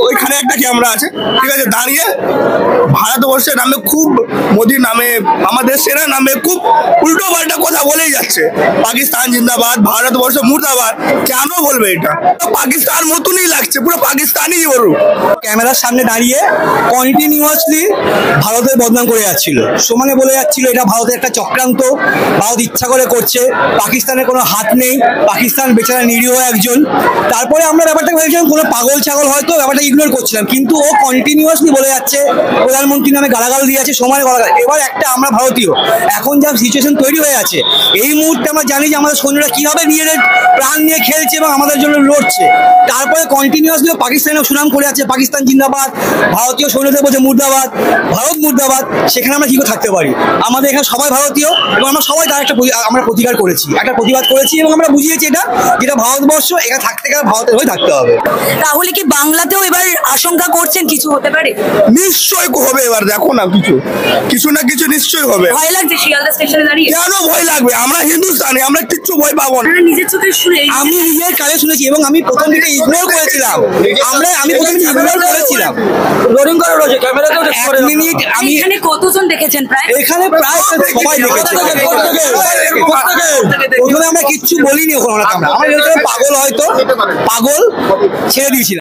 ওইখানে একটা ক্যামেরা আছে, ঠিক আছে, দাঁড়িয়ে ভারতবর্ষের নামে খুব, মোদির নামে, আমাদের সেনা নামে খুব উল্টো পাল্টা কথা বলেই যাচ্ছে। পাকিস্তান জিন্দাবাদ, ভারতবর্ষ মুর্দাবাদ। কেন বলবে এটা? পাকিস্তান মতনই লাগছে, পুরো পাকিস্তানই বলুক। ক্যামেরার সামনে দাঁড়িয়ে কন্টিনিউয়াসলি ভারতের বদনাম করে যাচ্ছিল, সমানে বলে যাচ্ছিল এটা ভারতের একটা চক্রান্ত, ভারত ইচ্ছা করে করছে, পাকিস্তানের কোনো হাত নেই, পাকিস্তান বেচারা নিরীহ একজন। তারপরে আমরা ব্যাপারটা ভেবেছিলাম কোনো পাগল ছাগল হয়তো, ব্যাপারটা ইগনোর করছিলাম, কিন্তু ও কন্টিনিউয়াসলি বলে যাচ্ছে, প্রধানমন্ত্রীর নামে গালাগাল দিয়ে যাচ্ছে, সমানে গালাগাল। এবার একটা আমরা ভারতীয়, এখন যা সিচুয়েশন তৈরি হয়ে আছে, এই মুহূর্তে আমরা জানি যে আমাদের সৈন্যরা কিভাবে নিজেদের প্রাণ নিয়ে খেলছে এবং আমাদের জন্য লড়ছে। তারপরে কন্টিনিউয়াসলি পাকিস্তানের সুনাম করে আছে, পাকিস্তান জিন্দাবাদ, ভারতীয় সৈন্যদের বলছে মুর্দাবাদ, ভারত মুর্দাবাদ। সেখানে আমরা কি করে থাকতে পারি? আমাদের এখানে সবাই ভারতীয় এবং আমরা সবাই তার একটা আমরা প্রতিবাদ করেছি এবং আমরা বুঝিয়েছি এটা যেটা ভারতবর্ষ, এখানে থাকতে গেলে ভারতের হয়ে থাকতে হবে। তাহলে কি বাংলাতেও এবার আশঙ্কা করছেন কিছু হতে পারে? নিশ্চয়ই হবে, এবার দেখো না, কিছু না কিছু নিশ্চয়ই হবে। ভয় লাগছে শিয়ালদা স্টেশনে দাঁড়িয়ে? কেন ভয় লাগবে? আমরা হিন্দুস্তানি, আমরা কিচ্ছু ভয় পাবো না। নিজের চোখে শুনে, আমি নিজের কানে শুনেছি এবং আমি প্রথম থেকে ইগনোর করেছিলাম। আমি এখানে কতজন দেখেছেন? এখানে প্রায় সবাই দেখেছে। প্রথমে আমরা কিচ্ছু বলিনি, ওখানে আমরা পাগল হয়তো পাগল ছেড়ে দিয়েছিলাম।